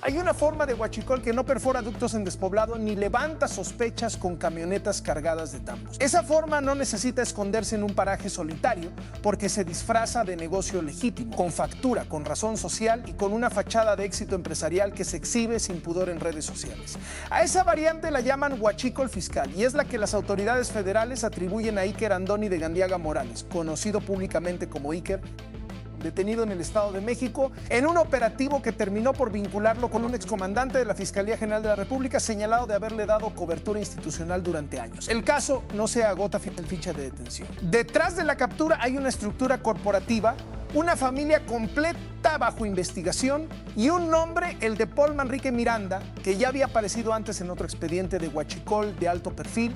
Hay una forma de huachicol que no perfora ductos en despoblado ni levanta sospechas con camionetas cargadas de tambos. Esa forma no necesita esconderse en un paraje solitario porque se disfraza de negocio legítimo, con factura, con razón social y con una fachada de éxito empresarial que se exhibe sin pudor en redes sociales. A esa variante la llaman huachicol fiscal y es la que las autoridades federales atribuyen a Iker Andoni de Gandiaga Morales, conocido públicamente como Iker, detenido en el Estado de México en un operativo que terminó por vincularlo con un excomandante de la Fiscalía General de la República señalado de haberle dado cobertura institucional durante años. El caso no se agota en ficha de detención. Detrás de la captura hay una estructura corporativa, una familia completa bajo investigación y un nombre, el de Paul Manrique Miranda, que ya había aparecido antes en otro expediente de huachicol de alto perfil,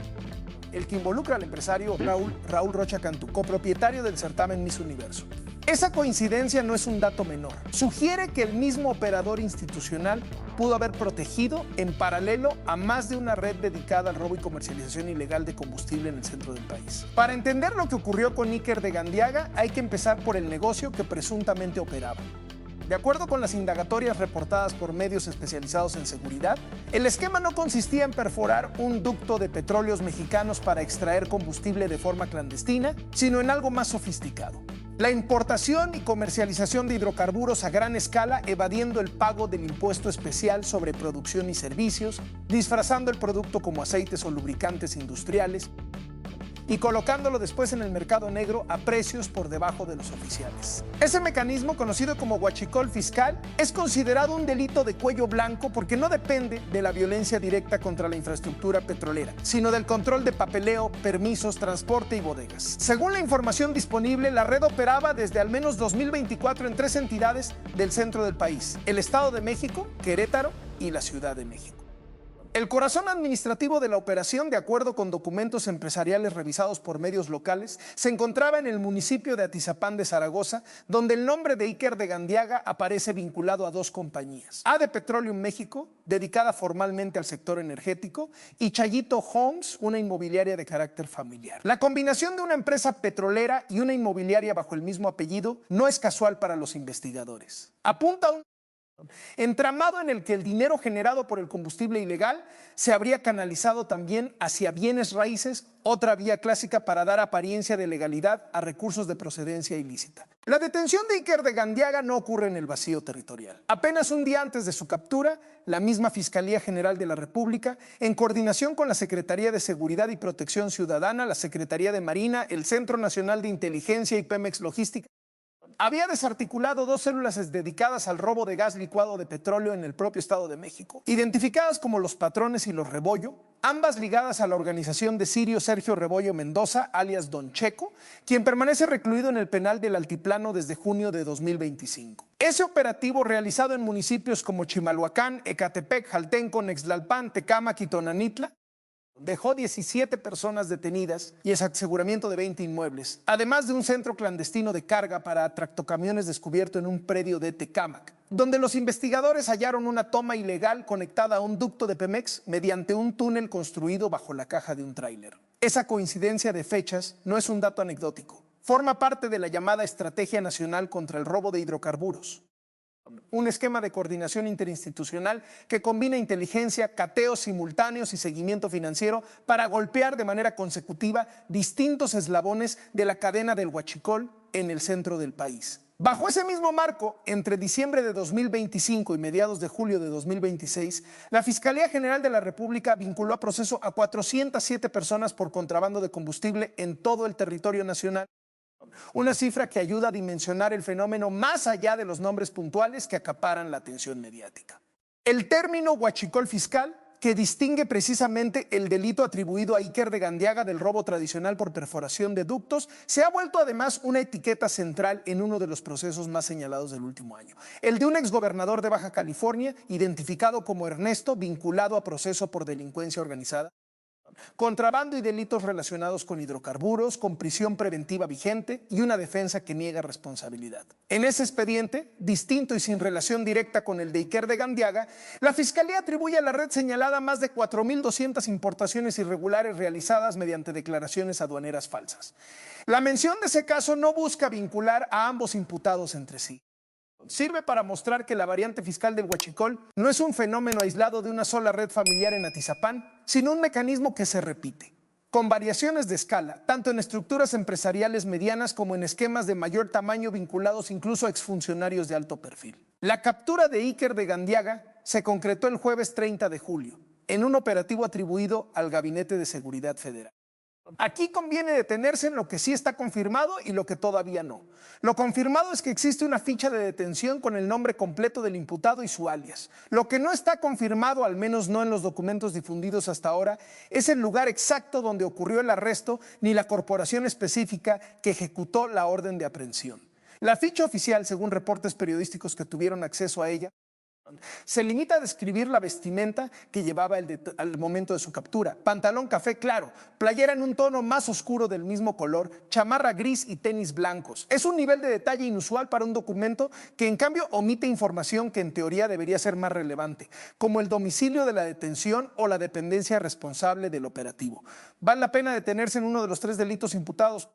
el que involucra al empresario Raúl Rocha Cantú, copropietario del certamen Miss Universo. Esa coincidencia no es un dato menor. Sugiere que el mismo operador institucional pudo haber protegido en paralelo a más de una red dedicada al robo y comercialización ilegal de combustible en el centro del país. Para entender lo que ocurrió con Iker de Gandiaga, hay que empezar por el negocio que presuntamente operaba. De acuerdo con las indagatorias reportadas por medios especializados en seguridad, el esquema no consistía en perforar un ducto de petróleos mexicanos para extraer combustible de forma clandestina, sino en algo más sofisticado. La importación y comercialización de hidrocarburos a gran escala, evadiendo el pago del impuesto especial sobre producción y servicios, disfrazando el producto como aceites o lubricantes industriales y colocándolo después en el mercado negro a precios por debajo de los oficiales. Ese mecanismo, conocido como huachicol fiscal, es considerado un delito de cuello blanco porque no depende de la violencia directa contra la infraestructura petrolera, sino del control de papeleo, permisos, transporte y bodegas. Según la información disponible, la red operaba desde al menos 2024 en 3 entidades del centro del país: el Estado de México, Querétaro y la Ciudad de México. El corazón administrativo de la operación, de acuerdo con documentos empresariales revisados por medios locales, se encontraba en el municipio de Atizapán de Zaragoza, donde el nombre de Iker de Gandiaga aparece vinculado a 2 compañías: ADE Petroleum México, dedicada formalmente al sector energético, y Chayito Homes, una inmobiliaria de carácter familiar. La combinación de una empresa petrolera y una inmobiliaria bajo el mismo apellido no es casual para los investigadores. Apunta a un entramado en el que el dinero generado por el combustible ilegal se habría canalizado también hacia bienes raíces, otra vía clásica para dar apariencia de legalidad a recursos de procedencia ilícita. La detención de Iker de Gandiaga no ocurre en el vacío territorial. Apenas un día antes de su captura, la misma Fiscalía General de la República, en coordinación con la Secretaría de Seguridad y Protección Ciudadana, la Secretaría de Marina, el Centro Nacional de Inteligencia y Pemex Logística, había desarticulado 2 células dedicadas al robo de gas licuado de petróleo en el propio Estado de México, identificadas como Los Patrones y Los Rebollo, ambas ligadas a la organización de Sirio Sergio Rebollo Mendoza, alias Don Checo, quien permanece recluido en el penal del Altiplano desde junio de 2025. Ese operativo, realizado en municipios como Chimalhuacán, Ecatepec, Jaltenco, Nextlalpan, Tecámac y Tonanitla, dejó 17 personas detenidas y el aseguramiento de 20 inmuebles, además de un centro clandestino de carga para tractocamiones descubierto en un predio de Tecámac, donde los investigadores hallaron una toma ilegal conectada a un ducto de Pemex mediante un túnel construido bajo la caja de un tráiler. Esa coincidencia de fechas no es un dato anecdótico, forma parte de la llamada Estrategia Nacional contra el Robo de Hidrocarburos, un esquema de coordinación interinstitucional que combina inteligencia, cateos simultáneos y seguimiento financiero para golpear de manera consecutiva distintos eslabones de la cadena del huachicol en el centro del país. Bajo ese mismo marco, entre diciembre de 2025 y mediados de julio de 2026, la Fiscalía General de la República vinculó a proceso a 407 personas por contrabando de combustible en todo el territorio nacional. Una cifra que ayuda a dimensionar el fenómeno más allá de los nombres puntuales que acaparan la atención mediática. El término huachicol fiscal, que distingue precisamente el delito atribuido a Iker de Gandiaga del robo tradicional por perforación de ductos, se ha vuelto además una etiqueta central en uno de los procesos más señalados del último año, el de un exgobernador de Baja California, identificado como Ernesto, vinculado a proceso por delincuencia organizada, contrabando y delitos relacionados con hidrocarburos, con prisión preventiva vigente y una defensa que niega responsabilidad. En ese expediente, distinto y sin relación directa con el de Iker de Gandiaga, la Fiscalía atribuye a la red señalada más de 4.200 importaciones irregulares realizadas mediante declaraciones aduaneras falsas. La mención de ese caso no busca vincular a ambos imputados entre sí. Sirve para mostrar que la variante fiscal del huachicol no es un fenómeno aislado de una sola red familiar en Atizapán, sino un mecanismo que se repite, con variaciones de escala, tanto en estructuras empresariales medianas como en esquemas de mayor tamaño vinculados incluso a exfuncionarios de alto perfil. La captura de Iker de Gandiaga se concretó el jueves 30 de julio, en un operativo atribuido al Gabinete de Seguridad Federal. Aquí conviene detenerse en lo que sí está confirmado y lo que todavía no. Lo confirmado es que existe una ficha de detención con el nombre completo del imputado y su alias. Lo que no está confirmado, al menos no en los documentos difundidos hasta ahora, es el lugar exacto donde ocurrió el arresto ni la corporación específica que ejecutó la orden de aprehensión. La ficha oficial, según reportes periodísticos que tuvieron acceso a ella, se limita a describir la vestimenta que llevaba al momento de su captura. Pantalón café claro, playera en un tono más oscuro del mismo color, chamarra gris y tenis blancos. Es un nivel de detalle inusual para un documento que en cambio omite información que en teoría debería ser más relevante, como el domicilio de la detención o la dependencia responsable del operativo. Vale la pena detenerse en uno de los 3 delitos imputados,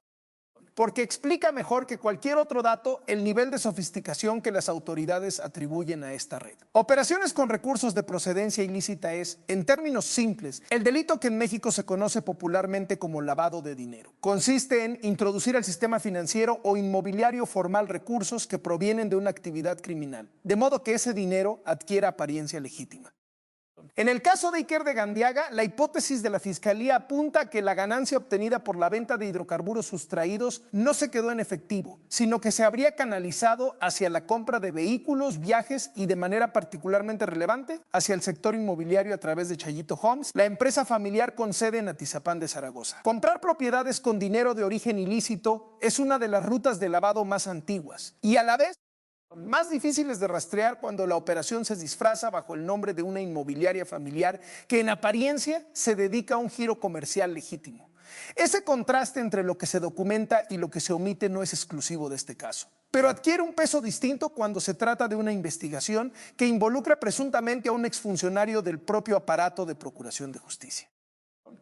porque explica mejor que cualquier otro dato el nivel de sofisticación que las autoridades atribuyen a esta red. Operaciones con recursos de procedencia ilícita es, en términos simples, el delito que en México se conoce popularmente como lavado de dinero. Consiste en introducir al sistema financiero o inmobiliario formal recursos que provienen de una actividad criminal, de modo que ese dinero adquiera apariencia legítima. En el caso de Iker de Gandiaga, la hipótesis de la Fiscalía apunta a que la ganancia obtenida por la venta de hidrocarburos sustraídos no se quedó en efectivo, sino que se habría canalizado hacia la compra de vehículos, viajes y, de manera particularmente relevante, hacia el sector inmobiliario a través de Chayito Homes, la empresa familiar con sede en Atizapán de Zaragoza. Comprar propiedades con dinero de origen ilícito es una de las rutas de lavado más antiguas y a la vez más difíciles de rastrear cuando la operación se disfraza bajo el nombre de una inmobiliaria familiar que en apariencia se dedica a un giro comercial legítimo. Ese contraste entre lo que se documenta y lo que se omite no es exclusivo de este caso, pero adquiere un peso distinto cuando se trata de una investigación que involucra presuntamente a un exfuncionario del propio aparato de Procuración de Justicia.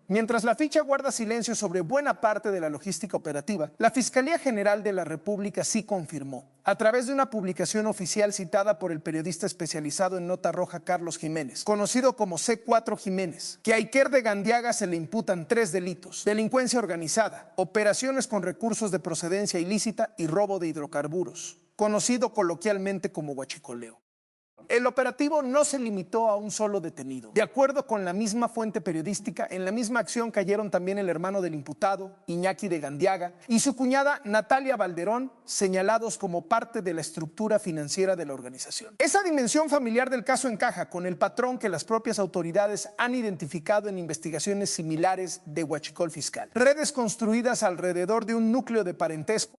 Mientras la ficha guarda silencio sobre buena parte de la logística operativa, la Fiscalía General de la República sí confirmó, a través de una publicación oficial citada por el periodista especializado en Nota Roja Carlos Jiménez, conocido como C4 Jiménez, que a Iker de Gandiaga se le imputan 3 delitos: delincuencia organizada, operaciones con recursos de procedencia ilícita y robo de hidrocarburos, conocido coloquialmente como huachicoleo. El operativo no se limitó a un solo detenido. De acuerdo con la misma fuente periodística, en la misma acción cayeron también el hermano del imputado, Iñaki de Gandiaga, y su cuñada Natalia Valderón, señalados como parte de la estructura financiera de la organización. Esa dimensión familiar del caso encaja con el patrón que las propias autoridades han identificado en investigaciones similares de huachicol fiscal. Redes construidas alrededor de un núcleo de parentesco,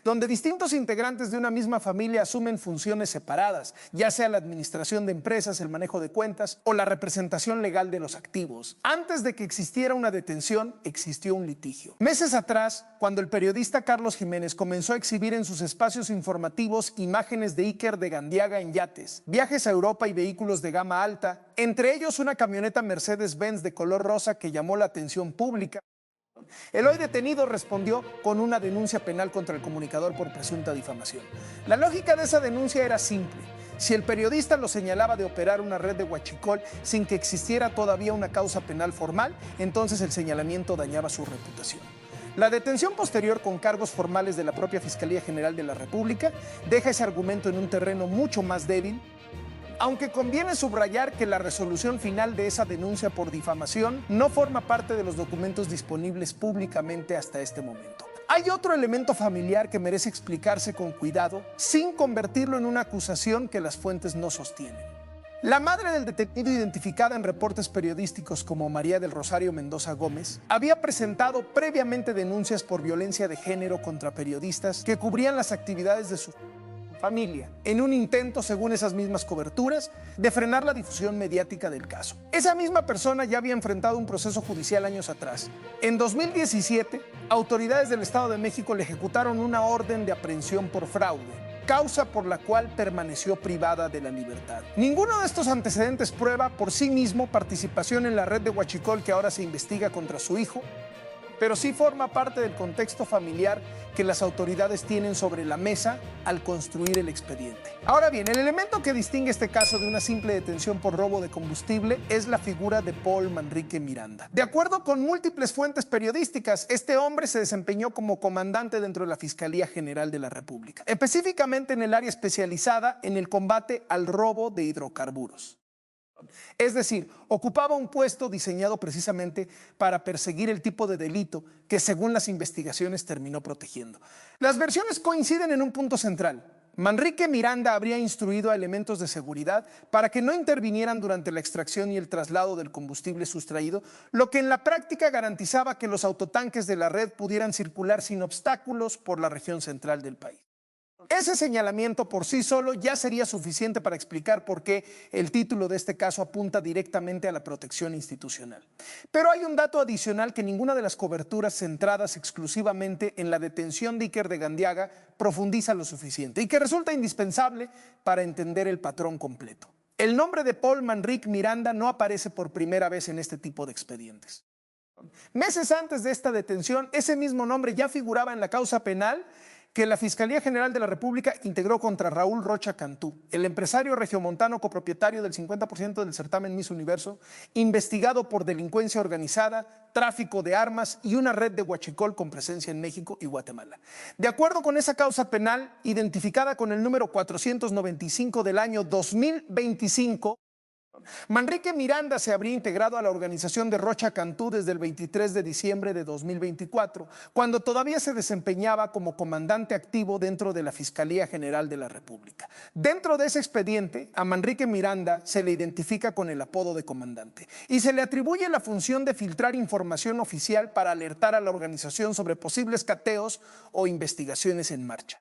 donde distintos integrantes de una misma familia asumen funciones separadas, ya sea la administración de empresas, el manejo de cuentas o la representación legal de los activos. Antes de que existiera una detención, existió un litigio. Meses atrás, cuando el periodista Carlos Jiménez comenzó a exhibir en sus espacios informativos imágenes de Iker de Gandiaga en yates, viajes a Europa y vehículos de gama alta, entre ellos una camioneta Mercedes-Benz de color rosa que llamó la atención pública, el hoy detenido respondió con una denuncia penal contra el comunicador por presunta difamación. La lógica de esa denuncia era simple. Si el periodista lo señalaba de operar una red de huachicol sin que existiera todavía una causa penal formal, entonces el señalamiento dañaba su reputación. La detención posterior con cargos formales de la propia Fiscalía General de la República deja ese argumento en un terreno mucho más débil, aunque conviene subrayar que la resolución final de esa denuncia por difamación no forma parte de los documentos disponibles públicamente hasta este momento. Hay otro elemento familiar que merece explicarse con cuidado sin convertirlo en una acusación que las fuentes no sostienen. La madre del detenido, identificada en reportes periodísticos como María del Rosario Mendoza Gómez, había presentado previamente denuncias por violencia de género contra periodistas que cubrían las actividades de su familia, en un intento, según esas mismas coberturas, de frenar la difusión mediática del caso. Esa misma persona ya había enfrentado un proceso judicial años atrás. En 2017, autoridades del Estado de México le ejecutaron una orden de aprehensión por fraude, causa por la cual permaneció privada de la libertad. Ninguno de estos antecedentes prueba por sí mismo participación en la red de huachicol que ahora se investiga contra su hijo, pero sí forma parte del contexto familiar que las autoridades tienen sobre la mesa al construir el expediente. Ahora bien, el elemento que distingue este caso de una simple detención por robo de combustible es la figura de Paul Manrique Miranda. De acuerdo con múltiples fuentes periodísticas, este hombre se desempeñó como comandante dentro de la Fiscalía General de la República, específicamente en el área especializada en el combate al robo de hidrocarburos. Es decir, ocupaba un puesto diseñado precisamente para perseguir el tipo de delito que, según las investigaciones, terminó protegiendo. Las versiones coinciden en un punto central. Manrique Miranda habría instruido a elementos de seguridad para que no intervinieran durante la extracción y el traslado del combustible sustraído, lo que en la práctica garantizaba que los autotanques de la red pudieran circular sin obstáculos por la región central del país. Ese señalamiento por sí solo ya sería suficiente para explicar por qué el título de este caso apunta directamente a la protección institucional. Pero hay un dato adicional que ninguna de las coberturas centradas exclusivamente en la detención de Iker de Gandiaga profundiza lo suficiente y que resulta indispensable para entender el patrón completo. El nombre de Paul Manrique Miranda no aparece por primera vez en este tipo de expedientes. Meses antes de esta detención, ese mismo nombre ya figuraba en la causa penal que la Fiscalía General de la República integró contra Raúl Rocha Cantú, el empresario regiomontano copropietario del 50% del certamen Miss Universo, investigado por delincuencia organizada, tráfico de armas y una red de huachicol con presencia en México y Guatemala. De acuerdo con esa causa penal, identificada con el número 495 del año 2025, Manrique Miranda se habría integrado a la organización de Rocha Cantú desde el 23 de diciembre de 2024, cuando todavía se desempeñaba como comandante activo dentro de la Fiscalía General de la República. Dentro de ese expediente, a Manrique Miranda se le identifica con el apodo de comandante y se le atribuye la función de filtrar información oficial para alertar a la organización sobre posibles cateos o investigaciones en marcha.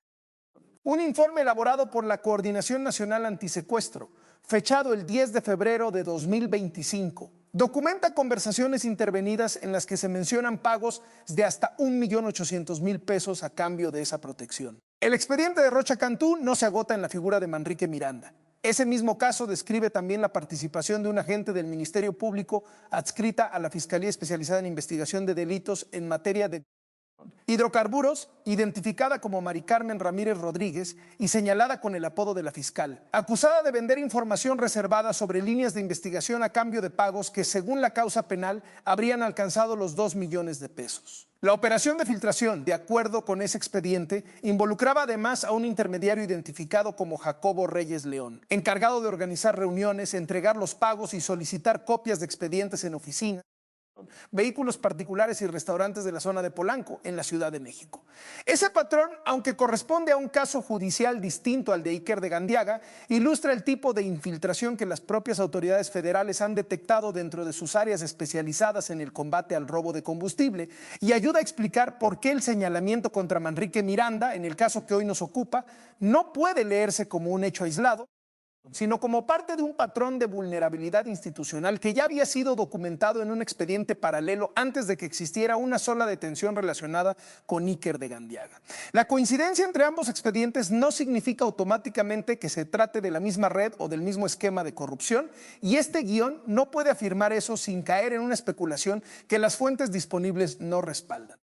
Un informe elaborado por la Coordinación Nacional Antisecuestro, fechado el 10 de febrero de 2025, documenta conversaciones intervenidas en las que se mencionan pagos de hasta 1.800.000 pesos a cambio de esa protección. El expediente de Rocha Cantú no se agota en la figura de Manrique Miranda. Ese mismo caso describe también la participación de un agente del Ministerio Público adscrita a la Fiscalía Especializada en Investigación de Delitos en materia de hidrocarburos, identificada como Mari Carmen Ramírez Rodríguez y señalada con el apodo de la fiscal, acusada de vender información reservada sobre líneas de investigación a cambio de pagos que, según la causa penal, habrían alcanzado los 2 millones de pesos. La operación de filtración, de acuerdo con ese expediente, involucraba además a un intermediario identificado como Jacobo Reyes León, encargado de organizar reuniones, entregar los pagos y solicitar copias de expedientes en oficinas, vehículos particulares y restaurantes de la zona de Polanco, en la Ciudad de México. Ese patrón, aunque corresponde a un caso judicial distinto al de Iker de Gandiaga, ilustra el tipo de infiltración que las propias autoridades federales han detectado dentro de sus áreas especializadas en el combate al robo de combustible y ayuda a explicar por qué el señalamiento contra Manrique Miranda, en el caso que hoy nos ocupa, no puede leerse como un hecho aislado, sino como parte de un patrón de vulnerabilidad institucional que ya había sido documentado en un expediente paralelo antes de que existiera una sola detención relacionada con Iker de Gandiaga. La coincidencia entre ambos expedientes no significa automáticamente que se trate de la misma red o del mismo esquema de corrupción, y este guión no puede afirmar eso sin caer en una especulación que las fuentes disponibles no respaldan.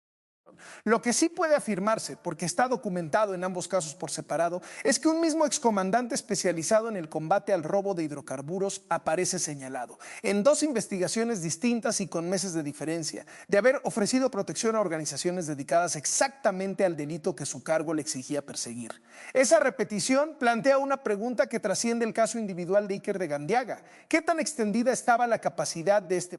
Lo que sí puede afirmarse, porque está documentado en ambos casos por separado, es que un mismo excomandante especializado en el combate al robo de hidrocarburos aparece señalado, en 2 investigaciones distintas y con meses de diferencia, de haber ofrecido protección a organizaciones dedicadas exactamente al delito que su cargo le exigía perseguir. Esa repetición plantea una pregunta que trasciende el caso individual de Iker de Gandiaga. ¿Qué tan extendida estaba la capacidad de este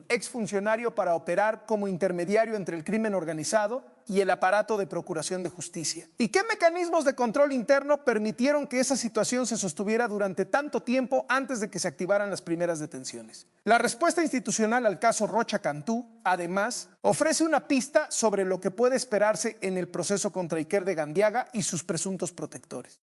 exfuncionario para operar como intermediario entre el crimen organizado y el aparato de procuración de justicia? ¿Y qué mecanismos de control interno permitieron que esa situación se sostuviera durante tanto tiempo antes de que se activaran las primeras detenciones? La respuesta institucional al caso Rocha Cantú, además, ofrece una pista sobre lo que puede esperarse en el proceso contra Iker de Gandiaga y sus presuntos protectores.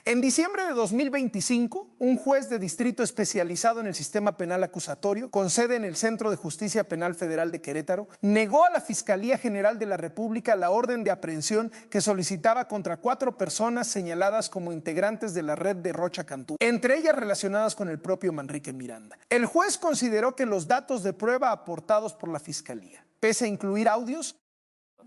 En diciembre de 2025, un juez de distrito especializado en el sistema penal acusatorio, con sede en el Centro de Justicia Penal Federal de Querétaro, negó a la Fiscalía General de la República la orden de aprehensión que solicitaba contra 4 personas señaladas como integrantes de la red de Rocha Cantú, entre ellas relacionadas con el propio Manrique Miranda. El juez consideró que los datos de prueba aportados por la Fiscalía pese a incluir audios,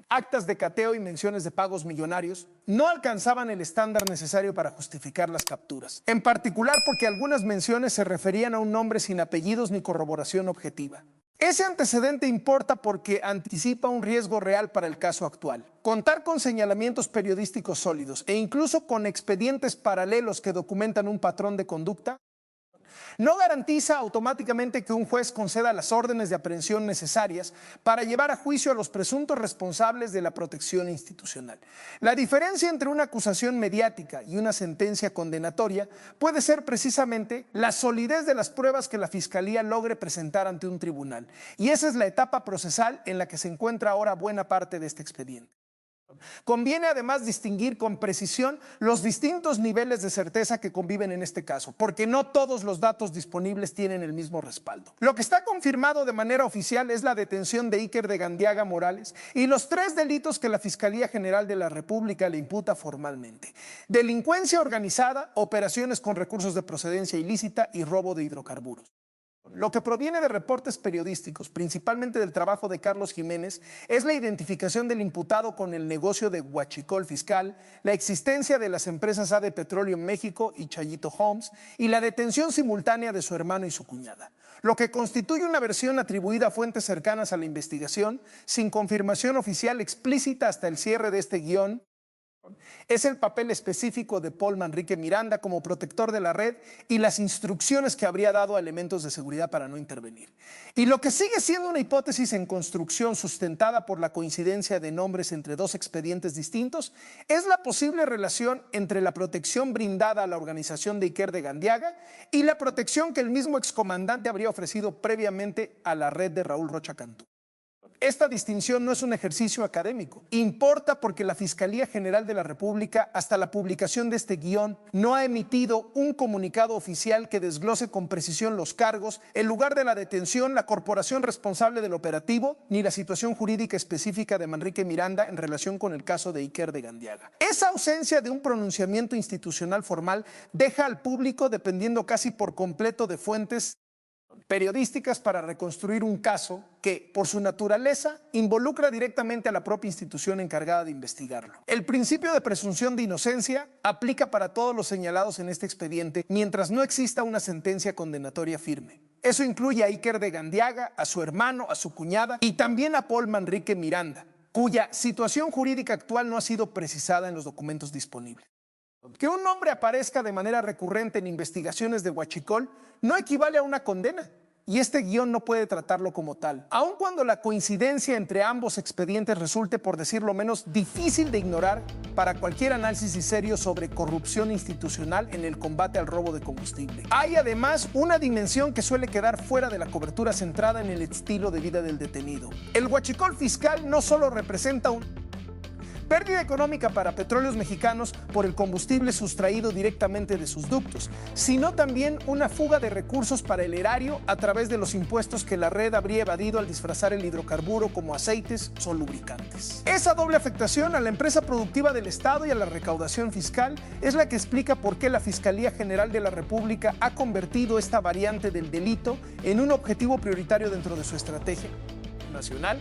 actas de cateo y menciones de pagos millonarios, no alcanzaban el estándar necesario para justificar las capturas. En particular porque algunas menciones se referían a un nombre sin apellidos ni corroboración objetiva. Ese antecedente importa porque anticipa un riesgo real para el caso actual. Contar con señalamientos periodísticos sólidos e incluso con expedientes paralelos que documentan un patrón de conducta no garantiza automáticamente que un juez conceda las órdenes de aprehensión necesarias para llevar a juicio a los presuntos responsables de la protección institucional. La diferencia entre una acusación mediática y una sentencia condenatoria puede ser precisamente la solidez de las pruebas que la Fiscalía logre presentar ante un tribunal. Y esa es la etapa procesal en la que se encuentra ahora buena parte de este expediente. Conviene además distinguir con precisión los distintos niveles de certeza que conviven en este caso, porque no todos los datos disponibles tienen el mismo respaldo. Lo que está confirmado de manera oficial es la detención de Iker de Gandiaga Morales y los 3 delitos que la Fiscalía General de la República le imputa formalmente: delincuencia organizada, operaciones con recursos de procedencia ilícita y robo de hidrocarburos. Lo que proviene de reportes periodísticos, principalmente del trabajo de Carlos Jiménez, es la identificación del imputado con el negocio de huachicol fiscal, la existencia de las empresas AD Petróleo en México y Chayito Homes, y la detención simultánea de su hermano y su cuñada, lo que constituye una versión atribuida a fuentes cercanas a la investigación, sin confirmación oficial explícita hasta el cierre de este guión. Es el papel específico de Paul Manrique Miranda como protector de la red y las instrucciones que habría dado a elementos de seguridad para no intervenir. Y lo que sigue siendo una hipótesis en construcción sustentada por la coincidencia de nombres entre 2 expedientes distintos es la posible relación entre la protección brindada a la organización de Iker de Gandiaga y la protección que el mismo excomandante habría ofrecido previamente a la red de Raúl Rocha Cantú. Esta distinción no es un ejercicio académico. Importa porque la Fiscalía General de la República, hasta la publicación de este guión, no ha emitido un comunicado oficial que desglose con precisión los cargos, el lugar de la detención, la corporación responsable del operativo, ni la situación jurídica específica de Manrique Miranda en relación con el caso de Iker de Gandiaga. Esa ausencia de un pronunciamiento institucional formal deja al público dependiendo casi por completo de fuentes periodísticas para reconstruir un caso que, por su naturaleza, involucra directamente a la propia institución encargada de investigarlo. El principio de presunción de inocencia aplica para todos los señalados en este expediente mientras no exista una sentencia condenatoria firme. Eso incluye a Iker de Gandiaga, a su hermano, a su cuñada y también a Paul Manrique Miranda, cuya situación jurídica actual no ha sido precisada en los documentos disponibles. Que un nombre aparezca de manera recurrente en investigaciones de huachicol no equivale a una condena, y este guión no puede tratarlo como tal, aun cuando la coincidencia entre ambos expedientes resulte, por decirlo menos, difícil de ignorar para cualquier análisis serio sobre corrupción institucional en el combate al robo de combustible. Hay además una dimensión que suele quedar fuera de la cobertura centrada en el estilo de vida del detenido. El huachicol fiscal no solo representa un pérdida económica para Petróleos Mexicanos por el combustible sustraído directamente de sus ductos, sino también una fuga de recursos para el erario a través de los impuestos que la red habría evadido al disfrazar el hidrocarburo como aceites o lubricantes. Esa doble afectación a la empresa productiva del Estado y a la recaudación fiscal es la que explica por qué la Fiscalía General de la República ha convertido esta variante del delito en un objetivo prioritario dentro de su estrategia nacional,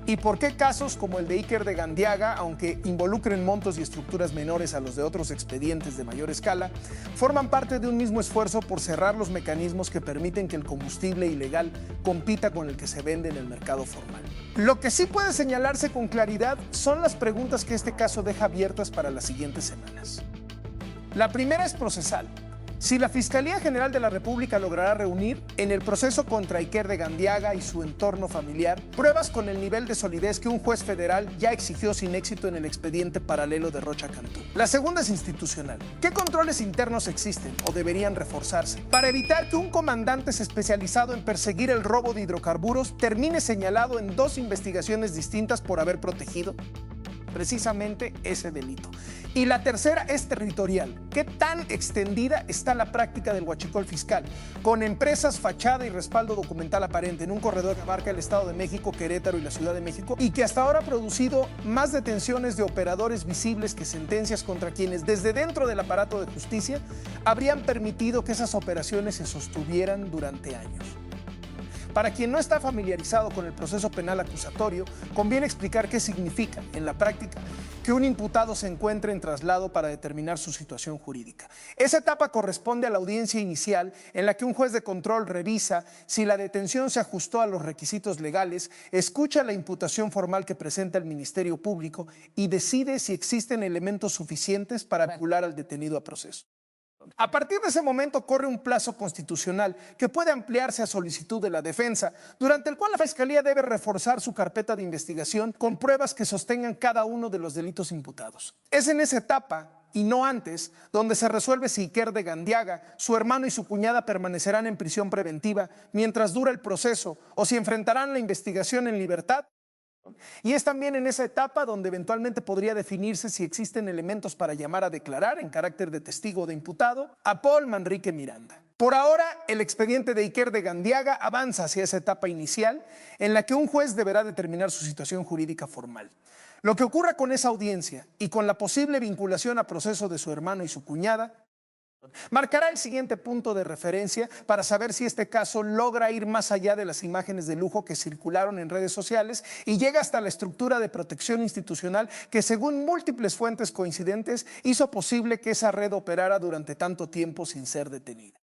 y por qué casos como el de Iker de Gandiaga, aunque involucren montos y estructuras menores a los de otros expedientes de mayor escala, forman parte de un mismo esfuerzo por cerrar los mecanismos que permiten que el combustible ilegal compita con el que se vende en el mercado formal. Lo que sí puede señalarse con claridad son las preguntas que este caso deja abiertas para las siguientes semanas. La primera es procesal. Si la Fiscalía General de la República logrará reunir en el proceso contra Iker de Gandiaga y su entorno familiar pruebas con el nivel de solidez que un juez federal ya exigió sin éxito en el expediente paralelo de Rocha Cantú. La segunda es institucional. ¿Qué controles internos existen o deberían reforzarse para evitar que un comandante especializado en perseguir el robo de hidrocarburos termine señalado en 2 investigaciones distintas por haber protegido precisamente ese delito? Y la tercera es territorial. ¿Qué tan extendida está la práctica del huachicol fiscal, con empresas, fachada y respaldo documental aparente en un corredor que abarca el Estado de México, Querétaro y la Ciudad de México, y que hasta ahora ha producido más detenciones de operadores visibles que sentencias contra quienes desde dentro del aparato de justicia habrían permitido que esas operaciones se sostuvieran durante años? Para quien no está familiarizado con el proceso penal acusatorio, conviene explicar qué significa, en la práctica, que un imputado se encuentre en traslado para determinar su situación jurídica. Esa etapa corresponde a la audiencia inicial en la que un juez de control revisa si la detención se ajustó a los requisitos legales, escucha la imputación formal que presenta el Ministerio Público y decide si existen elementos suficientes para vincular al detenido a proceso. A partir de ese momento corre un plazo constitucional que puede ampliarse a solicitud de la defensa, durante el cual la Fiscalía debe reforzar su carpeta de investigación con pruebas que sostengan cada uno de los delitos imputados. Es en esa etapa, y no antes, donde se resuelve si Iker de Gandiaga, su hermano y su cuñada permanecerán en prisión preventiva mientras dura el proceso o si enfrentarán la investigación en libertad. Y es también en esa etapa donde eventualmente podría definirse si existen elementos para llamar a declarar en carácter de testigo o de imputado a Paul Manrique Miranda. Por ahora, el expediente de Iker de Gandiaga avanza hacia esa etapa inicial en la que un juez deberá determinar su situación jurídica formal. Lo que ocurra con esa audiencia y con la posible vinculación a proceso de su hermano y su cuñada marcará el siguiente punto de referencia para saber si este caso logra ir más allá de las imágenes de lujo que circularon en redes sociales y llega hasta la estructura de protección institucional que, según múltiples fuentes coincidentes, hizo posible que esa red operara durante tanto tiempo sin ser detenida.